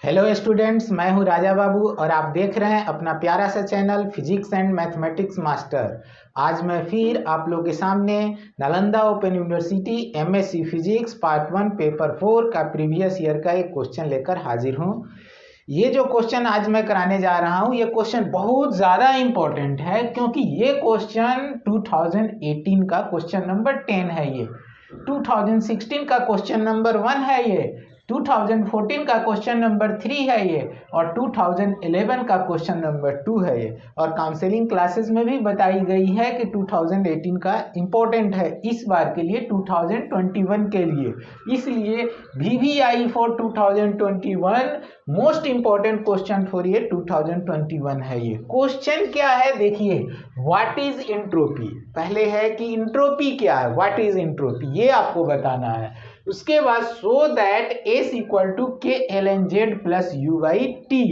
Hello students, मैं हूं राजा बाबू और आप देख रहे हैं अपना प्यारा सा channel physics and mathematics master. आज मैं फिर आप लोग के सामने Nalanda open university MSc physics part 1 paper 4 का प्रीवियस ईयर का एक क्वेश्चन लेकर हाजिर हूं। ये जो क्वेश्चन आज मैं कराने जा रहा हूं, ये क्वेश्चन बहुत ज़्यादा इम्पोर्टेंट है क्योंकि ये क्वेश्चन 2018 का क्वेश्चन नंबर 10 है। ये 2016 का क्वेश्चन नंबर 1 है। ये 2014 का क्वेश्चन नंबर 3 है ये, और 2011 का क्वेश्चन नंबर 2 है ये। और काउंसलिंग क्लासेस में भी बताई गई है कि 2018 का इम्पोर्टेंट है इस बार के लिए 2021 के लिए। इसलिए VVI for 2021 most important question for ये 2021 है। ये क्वेश्चन क्या है देखिए, व्हाट इज इंट्रोपी। पहले है कि इंट्रोपी क्या है, व्हाट इज इंट्रोपी, ये आपको बताना है। उसके बाद so that S equal to K L N Z plus U by T,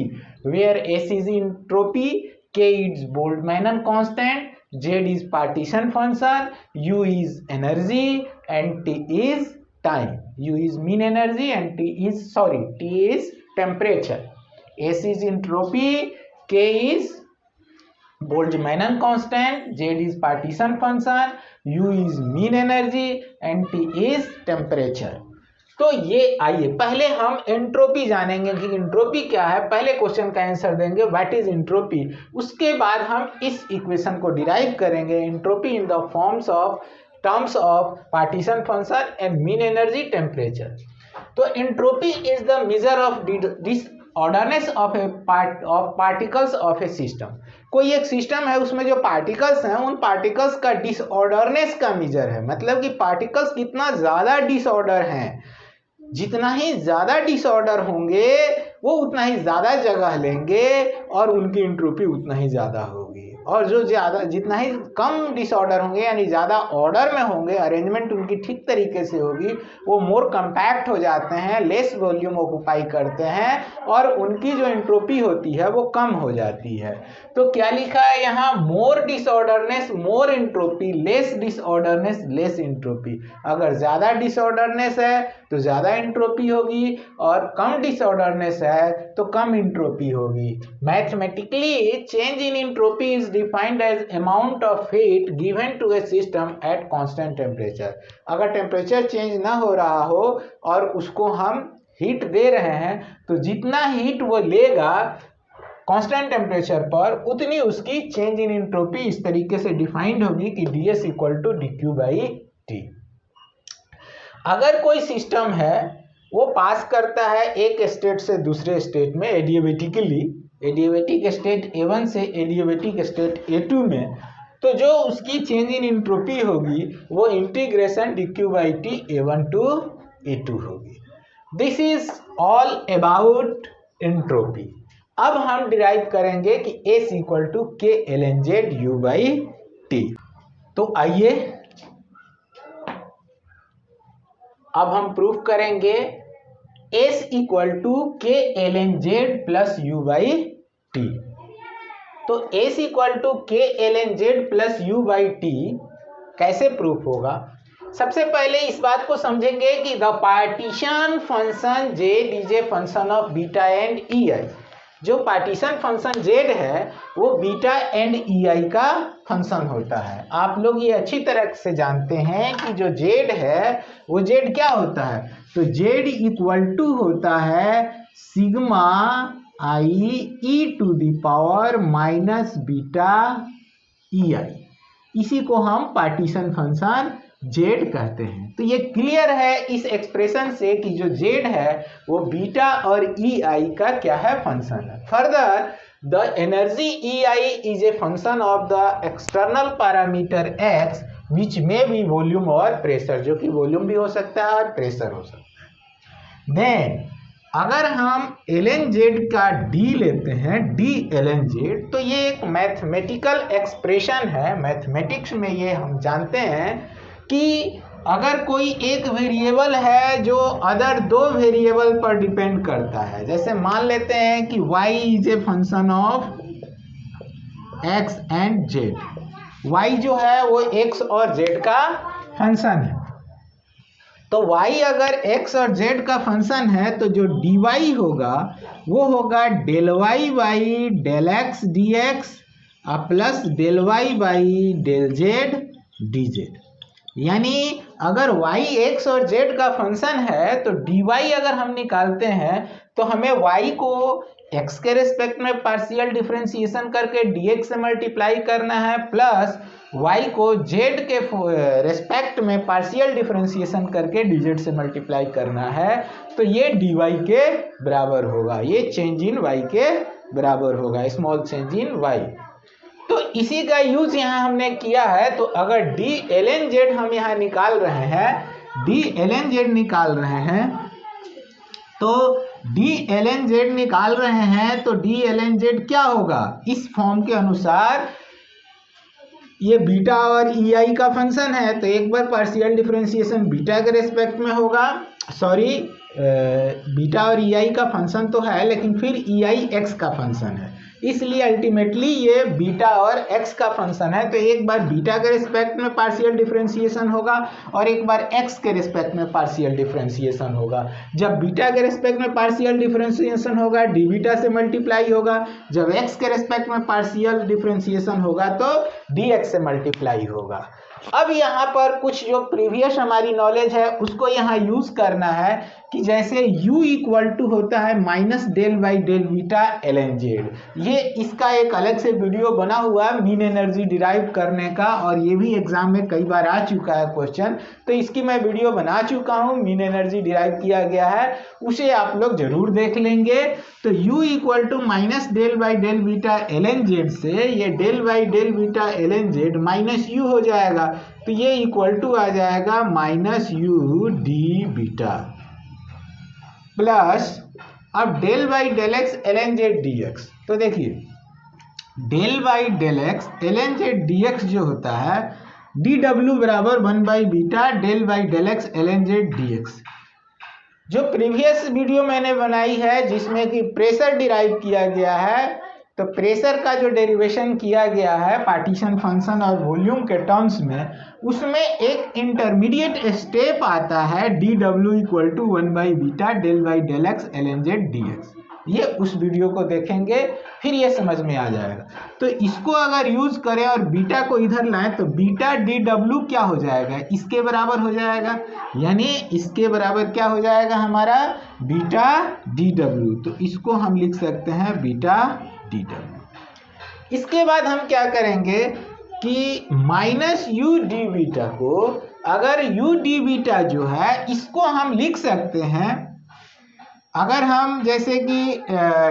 where S is entropy, K is Boltzmann constant, Z is partition function, U is energy and T is time. U is mean energy and T is temperature. S is entropy, K is Boltzmann constant, Z is partition function, U is mean energy and T is temperature. तो ये आइए पहले हम entropy जानेंगे कि entropy क्या है। पहले क्वेश्चन का आंसर देंगे व्हाट इज एंट्रोपी, उसके बाद हम इस इक्वेशन को डिराइव करेंगे entropy in the terms of partition function and mean energy temperature. तो entropy is the measure of disorderness of particles of a system. कोई एक सिस्टम है, उसमें जो पार्टिकल्स हैं उन पार्टिकल्स का डिसऑर्डरनेस का मेजर है। मतलब कि पार्टिकल्स कितना ज़्यादा डिसऑर्डर हैं, जितना ही ज़्यादा डिसऑर्डर होंगे वो उतना ही ज़्यादा जगह लेंगे और उनकी एंट्रोपी उतना ही ज़्यादा होगी। और जो ज़्यादा जितना ही कम डिसऑर्डर होंगे यानी ज़्यादा ऑर्डर में होंगे, अरेंजमेंट उनकी ठीक तरीके से होगी, वो मोर कंपैक्ट हो जाते हैं, लेस वॉल्यूम ऑक्युपाई करते हैं और उनकी जो एंट्रोपी होती है वो कम हो जाती है। तो क्या लिखा है यहाँ, more disorderness more entropy, less disorderness less entropy. अगर ज़्यादा डिसऑर्डरनेस है तो ज़्यादा एंट्रोपी होगी और कम डिसऑर्डरनेस है तो कम एंट्रोपी होगी। Mathematically change in entropy is defined as amount of heat given to a system at constant temperature. अगर टेम्परेचर चेंज ना हो रहा हो और उसको हम हीट दे रहे हैं तो जितना हीट वो लेगा कांस्टेंट टेम्परेचर पर उतनी उसकी चेंज इन एंट्रोपी इस तरीके से डिफाइंड होगी कि ds equal to dq by T. अगर कोई सिस्टम है वो पास करता है एक स्टेट से दूसरे स्टेट में एडियाबेटिकली, एडियाबेटिक स्टेट A1 से एडियाबेटिक स्टेट A2 में, तो जो उसकी चेंज इन एंट्रोपी होगी वो integration dq by T A1 to A2 होगी। This is all about entropy. अब हम डिराइव करेंगे कि S equal to K L N Z U by T. तो आइए अब हम प्रूफ करेंगे S equal to K L N Z plus U by T. तो S equal to K L N Z plus U by T कैसे proof होगा। सबसे पहले इस बात को समझेंगे कि the partition function Z is a function of beta and EI। जो पार्टीशन फंक्शन Z है वो बीटा एंड EI का फंक्शन होता है। आप लोग ये अच्छी तरह से जानते हैं कि जो Z है वो Z क्या होता है, तो Z इक्वल टू होता है sigma I E to the power minus beta EI। इसी को हम पार्टीशन फंक्शन Z कहते हैं। तो ये क्लियर है इस एक्सप्रेशन से कि जो Z है वो बीटा और EI का क्या है, फंक्शन है। Further the energy EI is a function of the external parameter X विच में बी वॉल्यूम और प्रेशर, जो कि वॉल्यूम भी हो सकता है और प्रेशर हो सकता है। देन अगर हम ln का d लेते हैं, d ln, तो ये एक मैथमेटिकल एक्सप्रेशन है। मैथमेटिक्स में ये हम जानते हैं कि अगर कोई एक वेरिएबल है जो अदर दो वेरिएबल पर डिपेंड करता है, जैसे मान लेते हैं कि y is a function of x and z। y जो है वो x और z का फंक्शन है। तो y अगर x और z का फंक्शन है तो जो dy होगा वो होगा del Y by del X D X plus del Y by del Z D Z. यानी अगर y x और z का फंक्शन है तो dy अगर हम निकालते हैं तो हमें y को x के रिस्पेक्ट में पार्शियल डिफरेंशिएशन करके dx से मल्टीप्लाई करना है, प्लस y को z के रिस्पेक्ट में पार्शियल डिफरेंशिएशन करके dz से मल्टीप्लाई करना है। तो ये dy के बराबर होगा, ये चेंज इन y के बराबर होगा, स्मॉल चेंज इन y। तो इसी का यूज यहाँ हमने किया है। तो अगर d ln z हम यहाँ निकाल रहे हैं, d ln z निकाल रहे हैं, तो d ln z निकाल रहे हैं तो d ln z क्या होगा, इस फॉर्म के अनुसार ये बीटा और ei का फंक्शन है तो एक बार पार्शियल डिफरेंशिएशन बीटा के रेस्पेक्ट में होगा, सॉरी बीटा और ei का फंक्शन तो है लेकिन फिर ei x का फंक्शन है, इसलिए अल्टीमेटली ये बीटा और x का फंक्शन है। तो एक बार बीटा के रिस्पेक्ट में पार्शियल डिफरेंशिएशन होगा और एक बार x के रिस्पेक्ट में पार्शियल डिफरेंशिएशन होगा। जब बीटा के रिस्पेक्ट में पार्शियल डिफरेंशिएशन होगा डी बीटा से मल्टीप्लाई होगा, जब x के रिस्पेक्ट में पार्शियल डिफरेंशिएशन होगा तो dx से मल्टीप्लाई होगा। अब यहाँ पर कुछ जो प्रीवियस हमारी नॉलेज है उसको यहाँ यूज करना है कि जैसे u इक्वल टू होता है minus del by del beta ln z, ये इसका एक अलग से वीडियो बना हुआ है मीन एनर्जी डिराइव करने का, और ये भी एग्जाम में कई बार आ चुका है क्वेश्चन, तो इसकी मैं वीडियो बना चुका हूँ, मीन एनर्जी डिराइव किया गया है, उसे आप लोग जरूर देख लेंगे। तो u equal to minus del by del beta ln z से ये del by del beta ln z minus u हो जाएगा, तो ये इक्वल टू आ जाएगा minus u D beta plus अब del by del X ln z dx। तो देखिए del by del X ln z dx जो होता है dw बराबर 1 by beta del by del X ln z dx। जो प्रीवियस वीडियो मैंने बनाई है जिसमें कि प्रेशर डिराइव किया गया है, तो प्रेशर का जो डेरिवेशन किया गया है पार्टीशन फंक्शन और वॉल्यूम के टर्म्स में, उसमें एक इंटरमीडिएट स्टेप आता है dw equal to 1 by beta del by del X ln z dx। ये उस वीडियो को देखेंगे फिर ये समझ में आ जाएगा। तो इसको अगर यूज करें और बीटा को इधर लाएं तो बीटा dw क्या हो जाएगा, इसके बराबर हो जाएगा, यानी इसके बराबर क्या हो जाएगा हमारा बीटा dw। तो इसको हम लिख सकते हैं बीटा dw। इसके बाद हम क्या करेंगे कि माइनस u डी बीटा को, अगर u डी बीटा जो है इसको हम लिख सकते हैं, अगर हम जैसे कि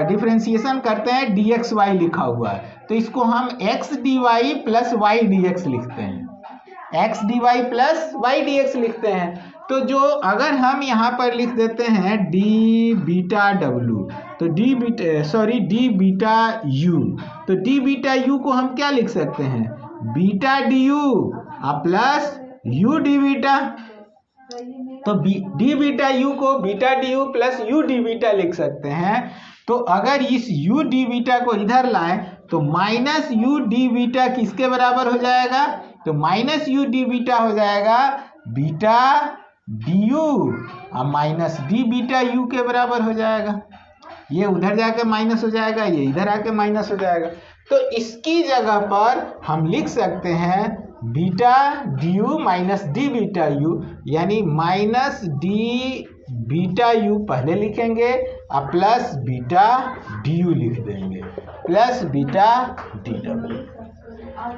डिफरेंशिएशन करते हैं dxy लिखा हुआ है तो इसको हम x dy plus y dx लिखते हैं, x dy plus y dx लिखते हैं। तो जो अगर हम यहाँ पर लिख देते हैं d बीटा w, तो d बीटा u, तो d बीटा u को हम क्या लिख सकते हैं beta du plus u D beta. तो डी बीटा यू को beta D U plus U D beta लिख सकते हैं। तो अगर इस यू डी बीटा को इधर लाएं तो माइनस यू डी बीटा किसके बराबर हो जाएगा, तो माइनस यू डी बीटा हो जाएगा बीटा डी यू और माइनस डी बीटा यू के बराबर हो जाएगा। ये उधर जाके माइनस हो जाएगा, ये इधर आके माइनस हो जाएगा। तो इसकी जगह पर हम लिख सकते हैं beta D you minus D beta you, यानी माइनस डी बीटा यू पहले लिखेंगे और प्लस बीटा डी यू लिख देंगे प्लस बीटा डी डब्ल्यू।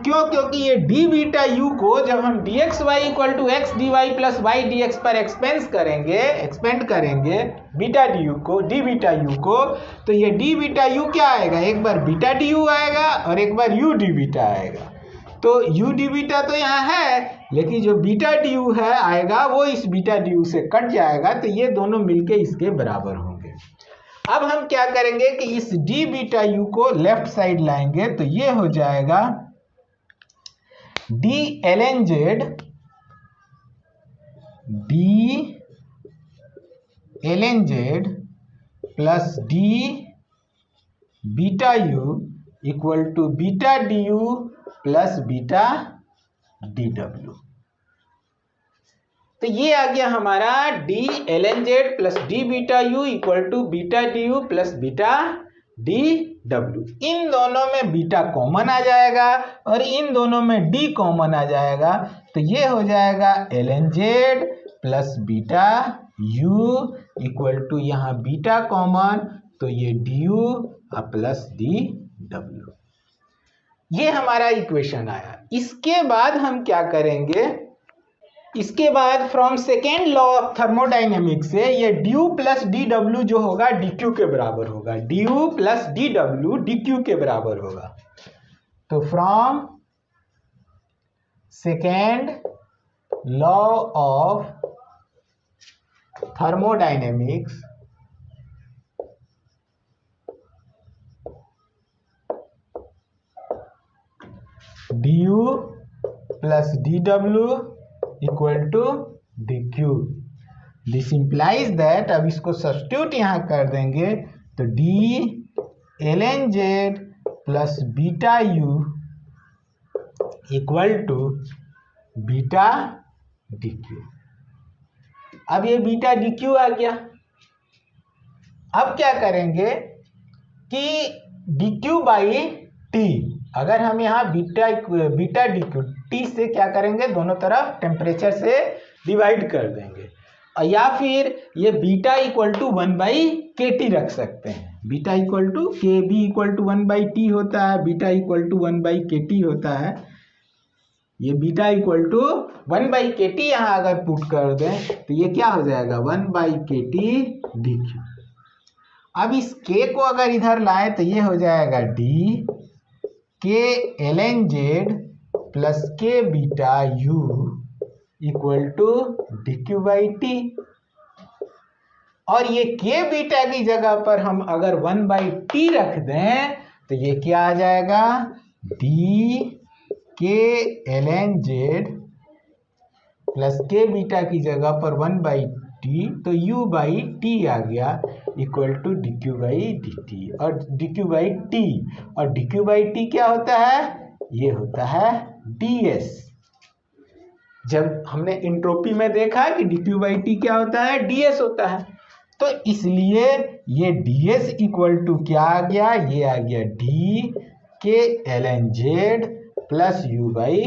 क्यों? क्योंकि ये डी बीटा यू को जब हम D X Y equal to X D Y plus Y D X पर एक्सपेंड करेंगे बीटा डी यू को, डी बीटा यू को, तो ये डी बीटा यू क्या आएगा, एक बार बीटा डी यू आएगा और एक बार यू डी बीटा आएगा। तो यू डी बीटा तो यहाँ है लेकिन जो बीटा डी यू है आएगा वो इस बीटा डी यू से कट जाएगा, तो ये दोनों मिलके इसके बराबर होंगे। अब हम क्या करेंगे कि इस डी बीटा यू को लेफ्ट साइड लाएंगे, तो ये हो जाएगा D ln z plus D beta U equal to beta D U plus beta D W. तो ये आ गया हमारा D L N Z plus D beta U equal to beta D U plus beta D W. इन दोनों में beta common आ जाएगा और इन दोनों में डी कॉमन आ जाएगा, तो ये हो जाएगा L N Z plus beta U equal to यहाँ बीटा कॉमन, तो ये D U plus D W. ये हमारा इक्वेशन आया। इसके बाद हम क्या करेंगे, इसके बाद from second law of thermodynamics से ये ड्यू प्लस डी डब्ल्यू जो होगा डी क्यू के बराबर होगा, du plus D W D Q के बराबर होगा। तो from second law of thermodynamics du plus dw equal to dq। This implies that, अब इसको सब्स्टिट्यूट यहाँ कर देंगे तो D L N Z plus beta U equal to beta D Q. अब ये बीटा डी क्यू आ गया। अब क्या करेंगे कि डी क्यू बाई टी, अगर हम यहाँ बीटा डी क्यू टी से क्या करेंगे, दोनों तरफ टेम्परेचर से डिवाइड कर देंगे, और या फिर ये बीटा इक्वल टू 1/kT रख सकते हैं। बीटा इक्वल टू के बी इक्वल टू 1/t होता है, बीटा इक्वल टू 1/kT होता है। ये बीटा इक्वल टू 1/kT यहाँ अगर पुट कर दें तो ये क्या हो जाएगा 1/kT डी क्यू। अब इस k को अगर इधर लाए तो ये हो जाएगा D K L N Z plus K beta U equal to D Q by T, और ये के बीटा की जगह पर हम अगर 1/t रख दें तो ये क्या आ जाएगा D K L N Z plus K beta की जगह पर 1/t, तो u बाई टी आ गया equal to D Q by D T, और डी क्यू बाई टी, और डी क्यू बाई टी क्या होता है, ये होता है ds। जब हमने एंट्रोपी में देखा कि डी क्यू बाई टी क्या होता है, ds होता है, तो इसलिए ये ds इक्वल टू क्या आ गया, ये आ गया D K L N Z plus U by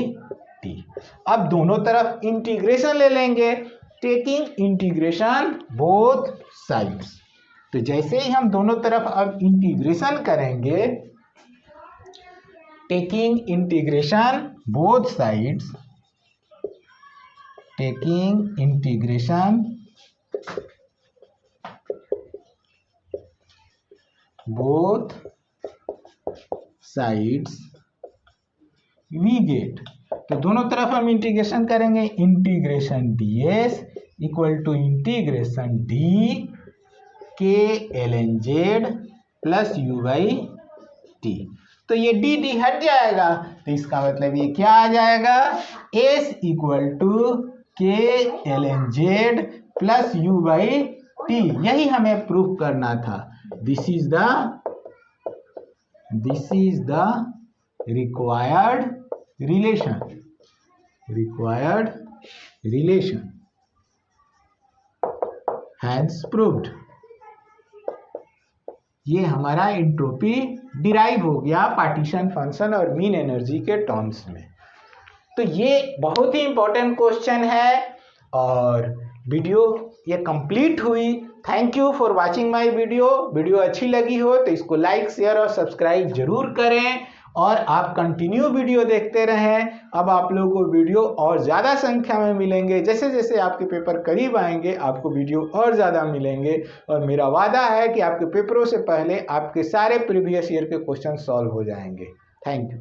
T. अब दोनों तरफ इंटीग्रेशन ले लेंगे, टेकिंग इंटीग्रेशन बोथ साइड्स। तो जैसे ही हम दोनों तरफ अब इंटीग्रेशन करेंगे, taking integration both sides, taking integration both sides we get, तो दोनों तरफ हम इंटीग्रेशन करेंगे, integration ds equal to integration D K L N Z plus U by T. तो ये डी डी हट जाएगा, तो इसका मतलब ये क्या आ जाएगा, s equal to K L N Z plus U by T. यही हमें प्रूफ करना था। This is the required relation hence proved. ये हमारा एंट्रोपी डिराइव हो गया पार्टीशन फंक्शन और मीन एनर्जी के टर्म्स में। तो ये बहुत ही इंपॉर्टेंट क्वेश्चन है और वीडियो ये कंप्लीट हुई। Thank you for watching my video अच्छी लगी हो तो इसको लाइक शेयर और सब्सक्राइब जरूर करें और आप कंटिन्यू वीडियो देखते रहें। अब आप लोगों को वीडियो और ज़्यादा संख्या में मिलेंगे, जैसे जैसे आपके पेपर करीब आएंगे आपको वीडियो और ज़्यादा मिलेंगे और मेरा वादा है कि आपके पेपरों से पहले आपके सारे प्रीवियस ईयर के क्वेश्चन सॉल्व हो जाएंगे। Thank you.